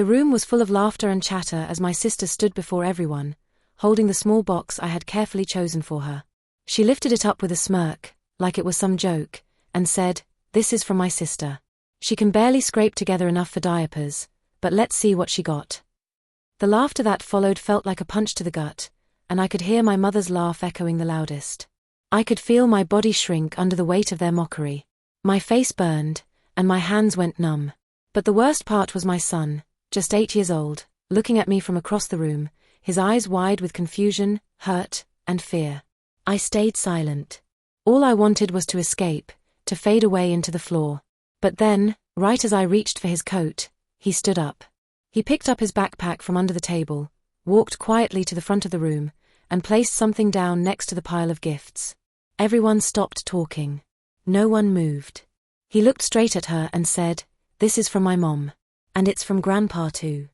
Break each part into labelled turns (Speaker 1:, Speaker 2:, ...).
Speaker 1: The room was full of laughter and chatter as my sister stood before everyone, holding the small box I had carefully chosen for her. She lifted it up with a smirk, like it was some joke, and said, "This is from my sister. She can barely scrape together enough for diapers, but let's see what she got." The laughter that followed felt like a punch to the gut, and I could hear my mother's laugh echoing the loudest. I could feel my body shrink under the weight of their mockery. My face burned, and my hands went numb. But the worst part was my son, just 8 years old, looking at me from across the room, his eyes wide with confusion, hurt, and fear. I stayed silent. All I wanted was to escape, to fade away into the floor. But then, right as I reached for his coat, he stood up. He picked up his backpack from under the table, walked quietly to the front of the room, and placed something down next to the pile of gifts. Everyone stopped talking. No one moved. He looked straight at her and said, "This is from my mom. And it's from Grandpa too."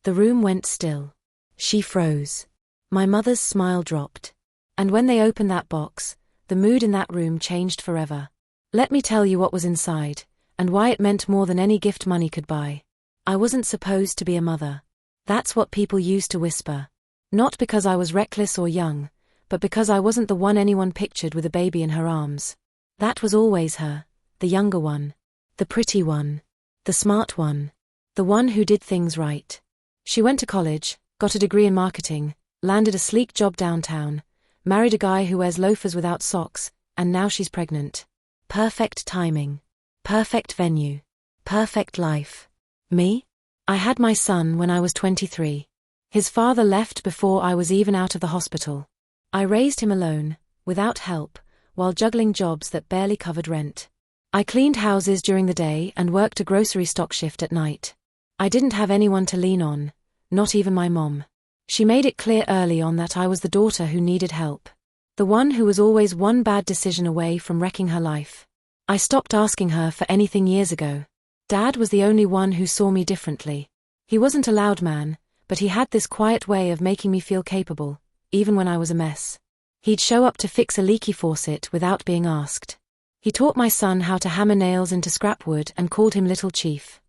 Speaker 1: The room went still. She froze. My mother's smile dropped. And when they opened that box, the mood in that room changed forever. Let me tell you what was inside, and why it meant more than any gift money could buy. I wasn't supposed to be a mother. That's what people used to whisper. Not because I was reckless or young, but because I wasn't the one anyone pictured with a baby in her arms. That was always her, the younger one, the pretty one, the smart one, the one who did things right. She went to college, got a degree in marketing, landed a sleek job downtown, married a guy who wears loafers without socks, and now she's pregnant. Perfect timing. Perfect venue. Perfect life. Me? I had my son when I was 23. His father left before I was even out of the hospital. I raised him alone, without help, while juggling jobs that barely covered rent. I cleaned houses during the day and worked a grocery stock shift at night. I didn't have anyone to lean on, not even my mom. She made it clear early on that I was the daughter who needed help. The one who was always one bad decision away from wrecking her life. I stopped asking her for anything years ago. Dad was the only one who saw me differently. He wasn't a loud man, but he had this quiet way of making me feel capable, even when I was a mess. He'd show up to fix a leaky faucet without being asked. He taught my son how to hammer nails into scrap wood and called him Little Chief.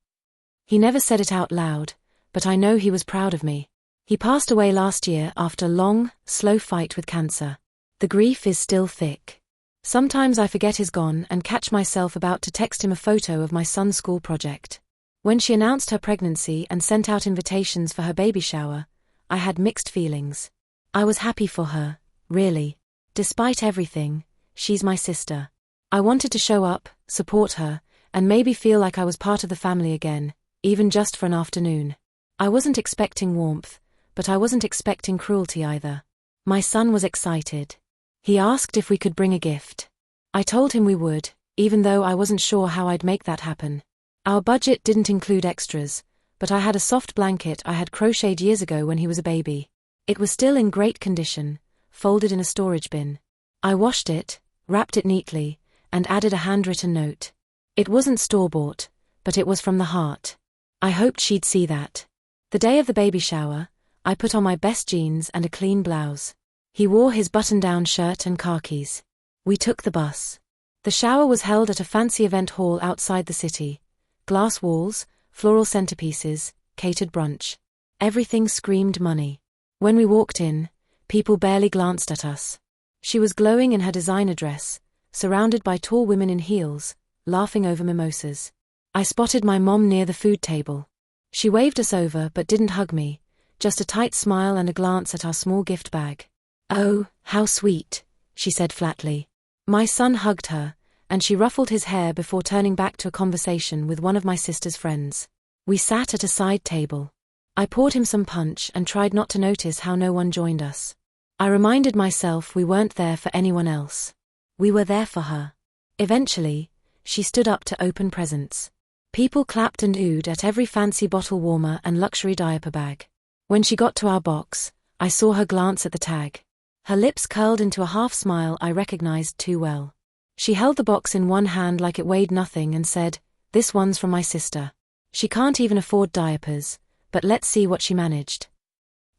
Speaker 1: He never said it out loud, but I know he was proud of me. He passed away last year after a long, slow fight with cancer. The grief is still thick. Sometimes I forget he's gone and catch myself about to text him a photo of my son's school project. When she announced her pregnancy and sent out invitations for her baby shower, I had mixed feelings. I was happy for her, really. Despite everything, she's my sister. I wanted to show up, support her, and maybe feel like I was part of the family again, even just for an afternoon. I wasn't expecting warmth, but I wasn't expecting cruelty either. My son was excited. He asked if we could bring a gift. I told him we would, even though I wasn't sure how I'd make that happen. Our budget didn't include extras, but I had a soft blanket I had crocheted years ago when he was a baby. It was still in great condition, folded in a storage bin. I washed it, wrapped it neatly, and added a handwritten note. It wasn't store-bought, but it was from the heart. I hoped she'd see that. The day of the baby shower, I put on my best jeans and a clean blouse. He wore his button-down shirt and khakis. We took the bus. The shower was held at a fancy event hall outside the city. Glass walls, floral centerpieces, catered brunch. Everything screamed money. When we walked in, people barely glanced at us. She was glowing in her designer dress, surrounded by tall women in heels, laughing over mimosas. I spotted my mom near the food table. She waved us over but didn't hug me, just a tight smile and a glance at our small gift bag. "Oh, how sweet," she said flatly. My son hugged her, and she ruffled his hair before turning back to a conversation with one of my sister's friends. We sat at a side table. I poured him some punch and tried not to notice how no one joined us. I reminded myself we weren't there for anyone else. We were there for her. Eventually, she stood up to open presents. People clapped and oohed at every fancy bottle warmer and luxury diaper bag. When she got to our box, I saw her glance at the tag. Her lips curled into a half-smile I recognized too well. She held the box in one hand like it weighed nothing and said, "This one's from my sister. She can't even afford diapers, but let's see what she managed."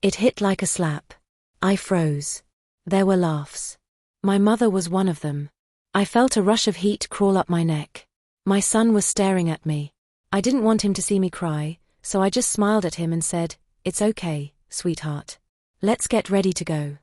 Speaker 1: It hit like a slap. I froze. There were laughs. My mother was one of them. I felt a rush of heat crawl up my neck. My son was staring at me. I didn't want him to see me cry, so I just smiled at him and said, "It's okay, sweetheart. Let's get ready to go."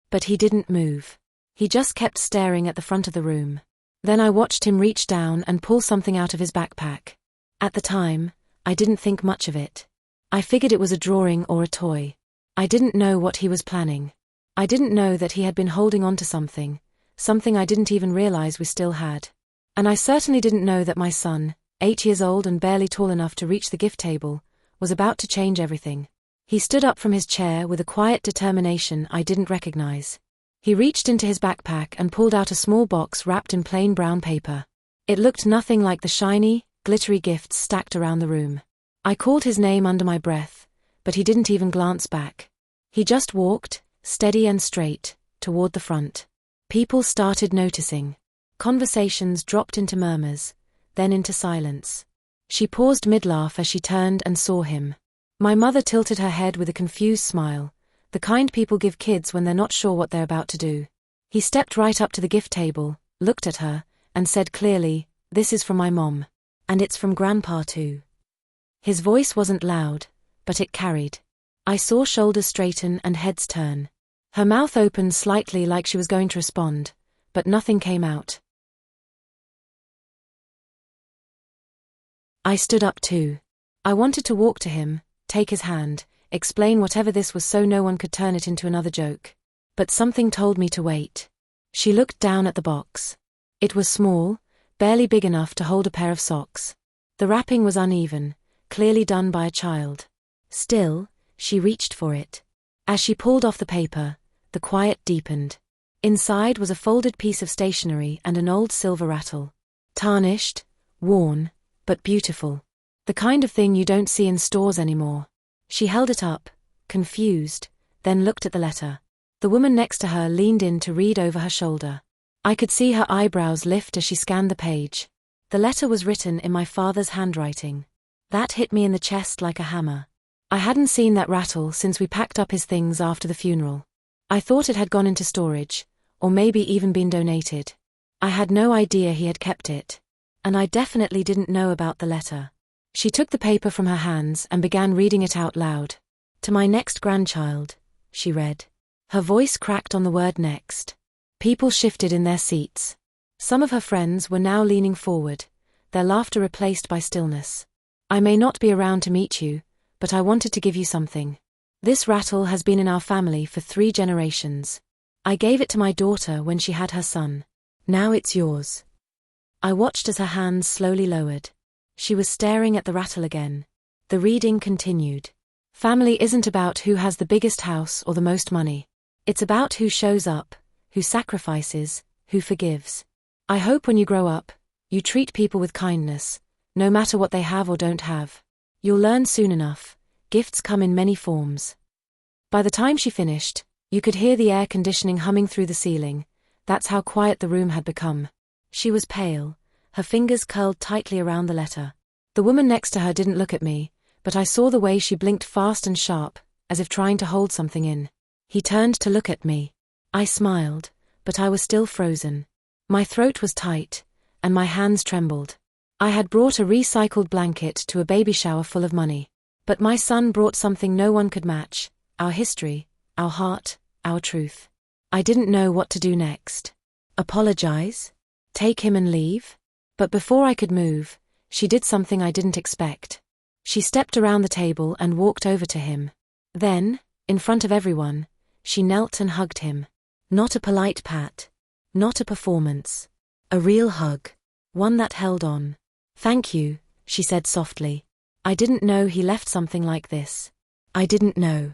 Speaker 1: But he didn't move. He just kept staring at the front of the room. Then I watched him reach down and pull something out of his backpack. At the time, I didn't think much of it. I figured it was a drawing or a toy. I didn't know what he was planning. I didn't know that he had been holding on to something I didn't even realize we still had. And I certainly didn't know that my son, 8 years old and barely tall enough to reach the gift table, was about to change everything. He stood up from his chair with a quiet determination I didn't recognize. He reached into his backpack and pulled out a small box wrapped in plain brown paper. It looked nothing like the shiny, glittery gifts stacked around the room. I called his name under my breath, but he didn't even glance back. He just walked, steady and straight, toward the front. People started noticing. Conversations dropped into murmurs, then into silence. She paused mid-laugh as she turned and saw him. My mother tilted her head with a confused smile, the kind people give kids when they're not sure what they're about to do. He stepped right up to the gift table, looked at her, and said clearly, "This is from my mom. And it's from Grandpa too." His voice wasn't loud, but it carried. I saw shoulders straighten and heads turn. Her mouth opened slightly like she was going to respond, but nothing came out. I stood up too. I wanted to walk to him, take his hand, explain whatever this was so no one could turn it into another joke. But something told me to wait. She looked down at the box. It was small, barely big enough to hold a pair of socks. The wrapping was uneven, clearly done by a child. Still, she reached for it. As she pulled off the paper, the quiet deepened. Inside was a folded piece of stationery and an old silver rattle. Tarnished, worn, but beautiful. The kind of thing you don't see in stores anymore. She held it up, confused, then looked at the letter. The woman next to her leaned in to read over her shoulder. I could see her eyebrows lift as she scanned the page. The letter was written in my father's handwriting. That hit me in the chest like a hammer. I hadn't seen that rattle since we packed up his things after the funeral. I thought it had gone into storage, or maybe even been donated. I had no idea he had kept it. And I definitely didn't know about the letter. She took the paper from her hands and began reading it out loud. "To my next grandchild," she read. Her voice cracked on the word next. People shifted in their seats. Some of her friends were now leaning forward, their laughter replaced by stillness. "I may not be around to meet you, but I wanted to give you something. This rattle has been in our family for 3 generations. I gave it to my daughter when she had her son. Now it's yours." I watched as her hands slowly lowered. She was staring at the rattle again. The reading continued. "Family isn't about who has the biggest house or the most money. It's about who shows up, who sacrifices, who forgives. I hope when you grow up, you treat people with kindness, no matter what they have or don't have. You'll learn soon enough, gifts come in many forms." By the time she finished, you could hear the air conditioning humming through the ceiling. That's how quiet the room had become. She was pale, her fingers curled tightly around the letter. The woman next to her didn't look at me, but I saw the way she blinked fast and sharp, as if trying to hold something in. He turned to look at me. I smiled, but I was still frozen. My throat was tight, and my hands trembled. I had brought a recycled blanket to a baby shower full of money. But my son brought something no one could match: our history, our heart, our truth. I didn't know what to do next. Apologize? Take him and leave? But before I could move, she did something I didn't expect. She stepped around the table and walked over to him. Then, in front of everyone, she knelt and hugged him. Not a polite pat. Not a performance. A real hug. One that held on. "Thank you," she said softly. "I didn't know he left something like this. I didn't know."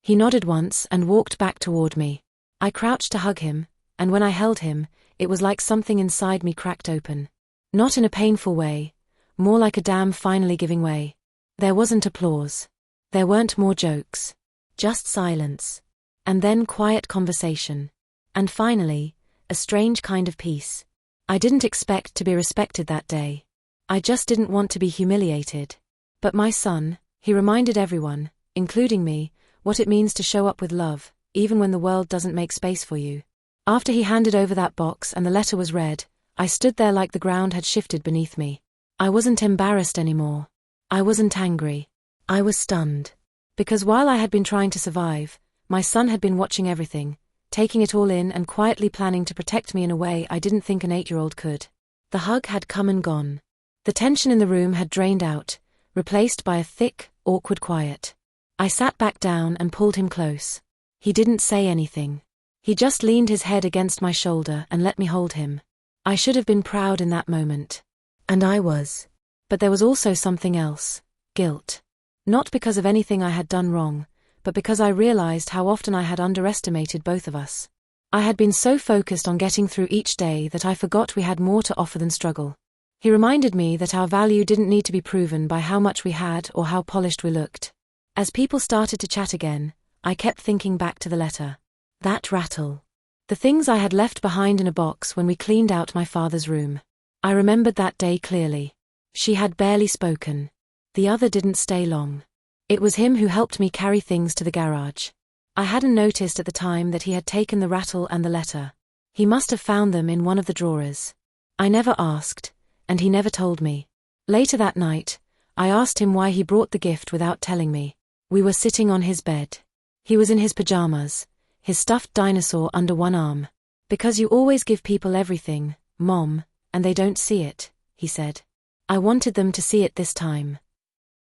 Speaker 1: He nodded once and walked back toward me. I crouched to hug him, and when I held him, it was like something inside me cracked open. Not in a painful way, more like a dam finally giving way. There wasn't applause. There weren't more jokes. Just silence. And then quiet conversation. And finally, a strange kind of peace. I didn't expect to be respected that day. I just didn't want to be humiliated. But my son, he reminded everyone, including me, what it means to show up with love, even when the world doesn't make space for you. After he handed over that box and the letter was read, I stood there like the ground had shifted beneath me. I wasn't embarrassed anymore. I wasn't angry. I was stunned. Because while I had been trying to survive, my son had been watching everything, taking it all in and quietly planning to protect me in a way I didn't think an 8-year-old could. The hug had come and gone. The tension in the room had drained out, replaced by a thick, awkward quiet. I sat back down and pulled him close. He didn't say anything. He just leaned his head against my shoulder and let me hold him. I should have been proud in that moment. And I was. But there was also something else. Guilt. Not because of anything I had done wrong, but because I realized how often I had underestimated both of us. I had been so focused on getting through each day that I forgot we had more to offer than struggle. He reminded me that our value didn't need to be proven by how much we had or how polished we looked. As people started to chat again, I kept thinking back to the letter. That rattle. The things I had left behind in a box when we cleaned out my father's room. I remembered that day clearly. She had barely spoken. The other didn't stay long. It was him who helped me carry things to the garage. I hadn't noticed at the time that he had taken the rattle and the letter. He must have found them in one of the drawers. I never asked, and he never told me. Later that night, I asked him why he brought the gift without telling me. We were sitting on his bed. He was in his pajamas, his stuffed dinosaur under one arm. Because you always give people everything, Mom, and they don't see it, he said. I wanted them to see it this time.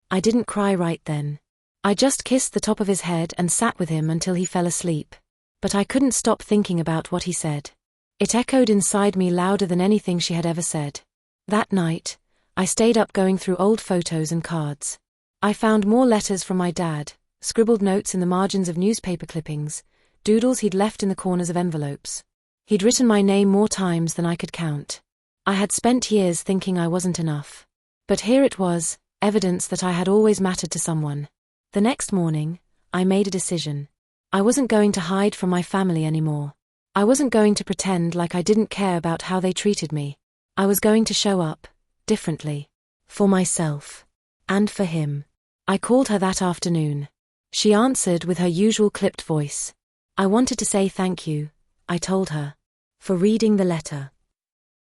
Speaker 1: I didn't cry right then. I just kissed the top of his head and sat with him until he fell asleep. But I couldn't stop thinking about what he said. It echoed inside me louder than anything she had ever said. That night, I stayed up going through old photos and cards. I found more letters from my dad, scribbled notes in the margins of newspaper clippings, doodles he'd left in the corners of envelopes. He'd written my name more times than I could count. I had spent years thinking I wasn't enough. But here it was, evidence that I had always mattered to someone. The next morning, I made a decision. I wasn't going to hide from my family anymore. I wasn't going to pretend like I didn't care about how they treated me. I was going to show up, differently. For myself. And for him. I called her that afternoon. She answered with her usual clipped voice. I wanted to say thank you, I told her. For reading the letter.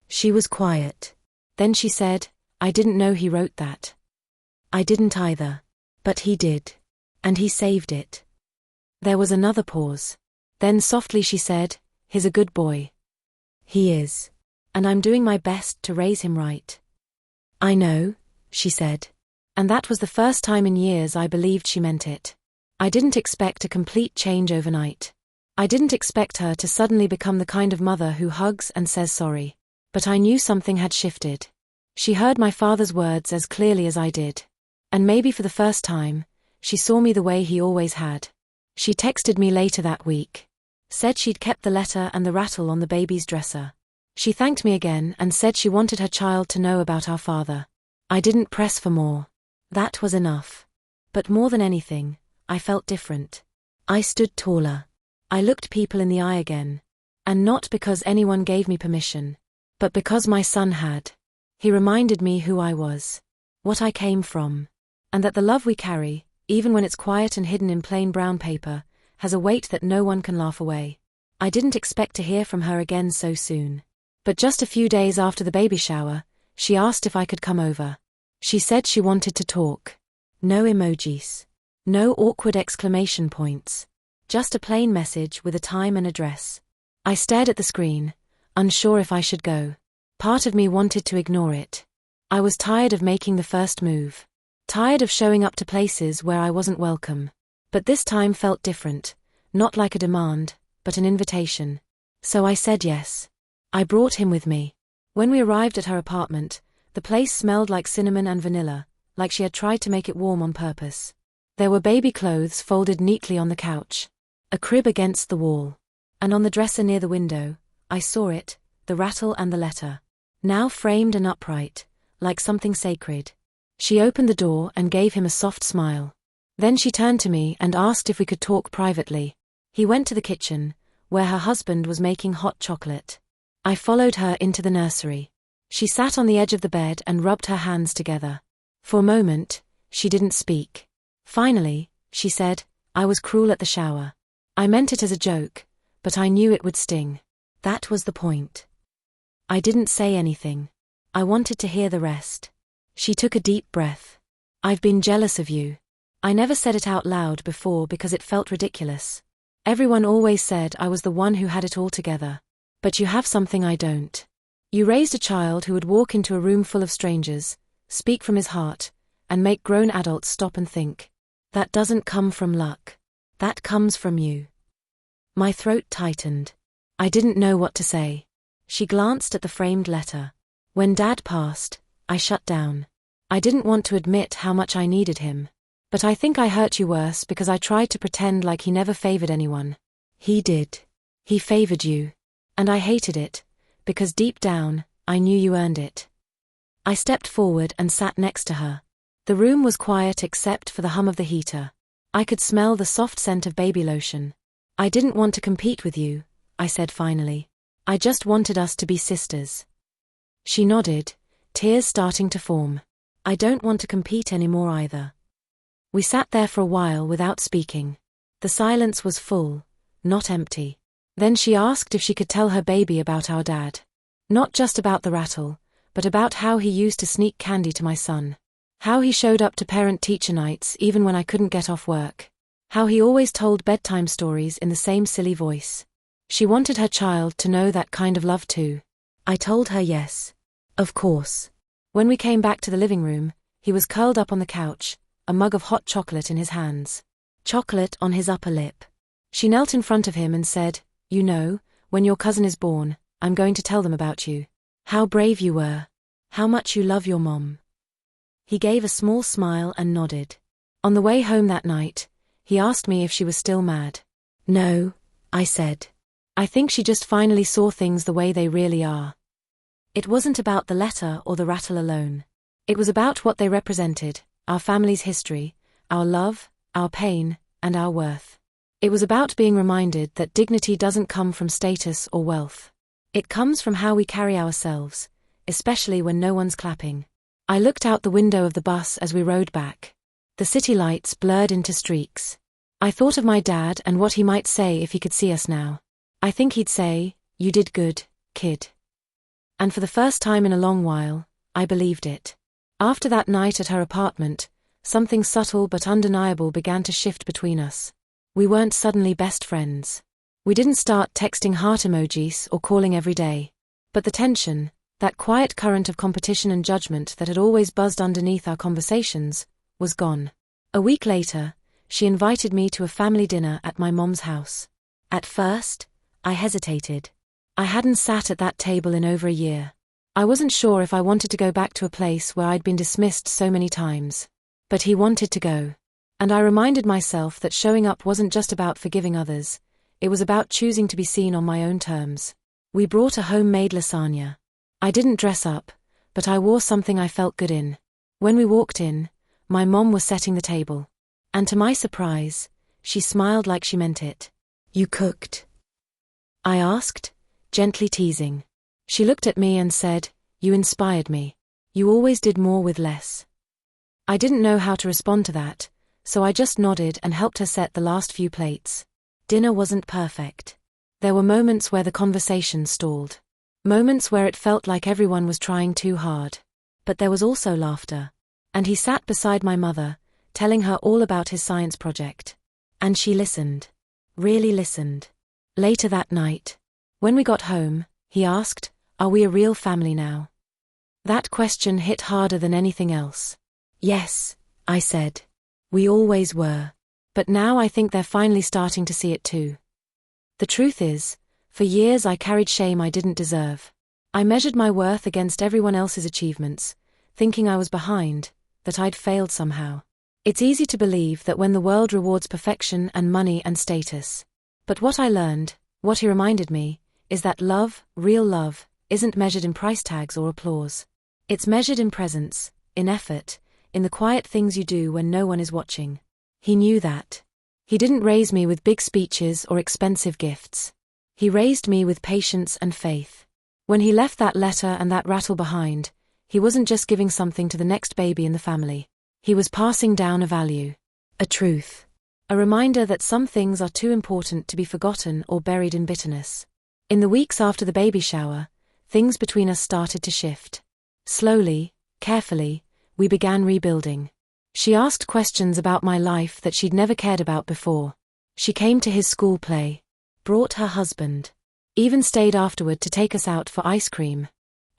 Speaker 1: She was quiet. Then she said, I didn't know he wrote that. I didn't either. But he did. And he saved it. There was another pause. Then softly she said, he's a good boy. He is. And I'm doing my best to raise him right. I know, she said. And that was the first time in years I believed she meant it. I didn't expect a complete change overnight. I didn't expect her to suddenly become the kind of mother who hugs and says sorry. But I knew something had shifted. She heard my father's words as clearly as I did. And maybe for the first time, she saw me the way he always had. She texted me later that week. Said she'd kept the letter and the rattle on the baby's dresser. She thanked me again and said she wanted her child to know about our father. I didn't press for more. That was enough. But more than anything, I felt different. I stood taller. I looked people in the eye again. And not because anyone gave me permission, but because my son had. He reminded me who I was. What I came from. And that the love we carry, even when it's quiet and hidden in plain brown paper, has a weight that no one can laugh away. I didn't expect to hear from her again so soon. But just a few days after the baby shower, she asked if I could come over. She said she wanted to talk. No emojis. No awkward exclamation points. Just a plain message with a time and address. I stared at the screen, unsure if I should go. Part of me wanted to ignore it. I was tired of making the first move. Tired of showing up to places where I wasn't welcome. But this time felt different, not like a demand, but an invitation. So I said yes. I brought him with me. When we arrived at her apartment, the place smelled like cinnamon and vanilla, like she had tried to make it warm on purpose. There were baby clothes folded neatly on the couch. A crib against the wall. And on the dresser near the window, I saw it, the rattle and the letter. Now framed and upright, like something sacred. She opened the door and gave him a soft smile. Then she turned to me and asked if we could talk privately. He went to the kitchen, where her husband was making hot chocolate. I followed her into the nursery. She sat on the edge of the bed and rubbed her hands together. For a moment, she didn't speak. Finally, she said, I was cruel at the shower. I meant it as a joke, but I knew it would sting. That was the point. I didn't say anything. I wanted to hear the rest. She took a deep breath. I've been jealous of you. I never said it out loud before because it felt ridiculous. Everyone always said I was the one who had it all together. But you have something I don't. You raised a child who would walk into a room full of strangers, speak from his heart, and make grown adults stop and think. That doesn't come from luck. That comes from you. My throat tightened. I didn't know what to say. She glanced at the framed letter. When Dad passed, I shut down. I didn't want to admit how much I needed him. But I think I hurt you worse because I tried to pretend like he never favored anyone. He did. He favored you. And I hated it, because deep down, I knew you earned it. I stepped forward and sat next to her. The room was quiet except for the hum of the heater. I could smell the soft scent of baby lotion. I didn't want to compete with you, I said finally. I just wanted us to be sisters. She nodded, tears starting to form. I don't want to compete anymore either. We sat there for a while without speaking. The silence was full, not empty. Then she asked if she could tell her baby about our dad. Not just about the rattle, but about how he used to sneak candy to my son. How he showed up to parent-teacher nights even when I couldn't get off work. How he always told bedtime stories in the same silly voice. She wanted her child to know that kind of love too. I told her yes. Of course. When we came back to the living room, he was curled up on the couch, a mug of hot chocolate in his hands. Chocolate on his upper lip. She knelt in front of him and said, "You know, when your cousin is born, I'm going to tell them about you. How brave you were. How much you love your mom." He gave a small smile and nodded. On the way home that night, he asked me if she was still mad. No, I said. I think she just finally saw things the way they really are. It wasn't about the letter or the rattle alone. It was about what they represented, our family's history, our love, our pain, and our worth. It was about being reminded that dignity doesn't come from status or wealth. It comes from how we carry ourselves, especially when no one's clapping. I looked out the window of the bus as we rode back. The city lights blurred into streaks. I thought of my dad and what he might say if he could see us now. I think he'd say, "You did good, kid." And for the first time in a long while, I believed it. After that night at her apartment, something subtle but undeniable began to shift between us. We weren't suddenly best friends. We didn't start texting heart emojis or calling every day. But the tension, that quiet current of competition and judgment that had always buzzed underneath our conversations, was gone. A week later, she invited me to a family dinner at my mom's house. At first, I hesitated. I hadn't sat at that table in over a year. I wasn't sure if I wanted to go back to a place where I'd been dismissed so many times. But he wanted to go. And I reminded myself that showing up wasn't just about forgiving others, it was about choosing to be seen on my own terms. We brought a homemade lasagna. I didn't dress up, but I wore something I felt good in. When we walked in, my mom was setting the table. And to my surprise, she smiled like she meant it. "You cooked?" I asked, gently teasing. She looked at me and said, "You inspired me. You always did more with less." I didn't know how to respond to that, so I just nodded and helped her set the last few plates. Dinner wasn't perfect. There were moments where the conversation stalled. Moments where it felt like everyone was trying too hard. But there was also laughter. And he sat beside my mother, telling her all about his science project. And she listened. Really listened. Later that night, when we got home, he asked, "Are we a real family now?" That question hit harder than anything else. "Yes," I said. "We always were. But now I think they're finally starting to see it too." The truth is, for years I carried shame I didn't deserve. I measured my worth against everyone else's achievements, thinking I was behind, that I'd failed somehow. It's easy to believe that when the world rewards perfection and money and status. But what I learned, what he reminded me, is that love, real love, isn't measured in price tags or applause. It's measured in presence, in effort, in the quiet things you do when no one is watching. He knew that. He didn't raise me with big speeches or expensive gifts. He raised me with patience and faith. When he left that letter and that rattle behind, he wasn't just giving something to the next baby in the family. He was passing down a value. A truth. A reminder that some things are too important to be forgotten or buried in bitterness. In the weeks after the baby shower, things between us started to shift. Slowly, carefully, we began rebuilding. She asked questions about my life that she'd never cared about before. She came to his school play, brought her husband, even stayed afterward to take us out for ice cream.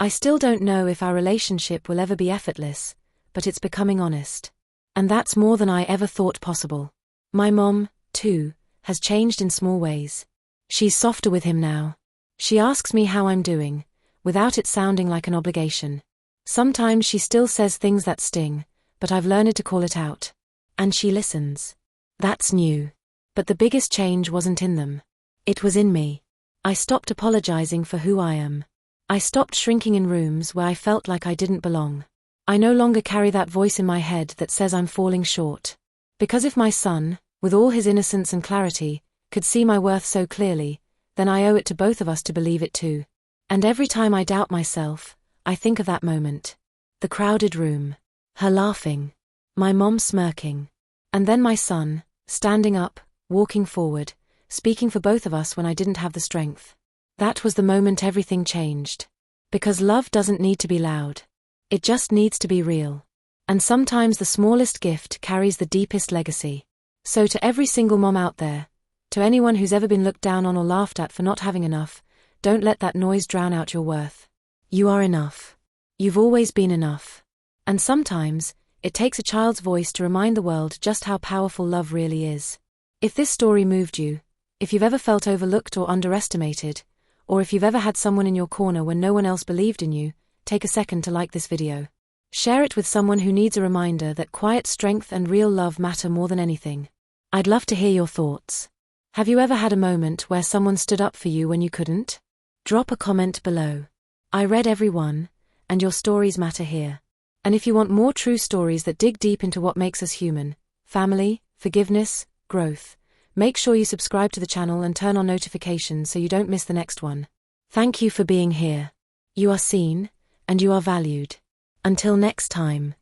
Speaker 1: I still don't know if our relationship will ever be effortless, but it's becoming honest. And that's more than I ever thought possible. My mom, too, has changed in small ways. She's softer with him now. She asks me how I'm doing, without it sounding like an obligation. Sometimes she still says things that sting, but I've learned to call it out. And she listens. That's new. But the biggest change wasn't in them. It was in me. I stopped apologizing for who I am. I stopped shrinking in rooms where I felt like I didn't belong. I no longer carry that voice in my head that says I'm falling short. Because if my son, with all his innocence and clarity, could see my worth so clearly, then I owe it to both of us to believe it too. And every time I doubt myself, I think of that moment. The crowded room. Her laughing. My mom smirking. And then my son, standing up, walking forward, speaking for both of us when I didn't have the strength. That was the moment everything changed. Because love doesn't need to be loud. It just needs to be real. And sometimes the smallest gift carries the deepest legacy. So to every single mom out there, to anyone who's ever been looked down on or laughed at for not having enough, don't let that noise drown out your worth. You are enough. You've always been enough. And sometimes, it takes a child's voice to remind the world just how powerful love really is. If this story moved you, if you've ever felt overlooked or underestimated, or if you've ever had someone in your corner when no one else believed in you, take a second to like this video. Share it with someone who needs a reminder that quiet strength and real love matter more than anything. I'd love to hear your thoughts. Have you ever had a moment where someone stood up for you when you couldn't? Drop a comment below. I read every one, and your stories matter here. And if you want more true stories that dig deep into what makes us human, family, forgiveness, growth, make sure you subscribe to the channel and turn on notifications so you don't miss the next one. Thank you for being here. You are seen, and you are valued. Until next time.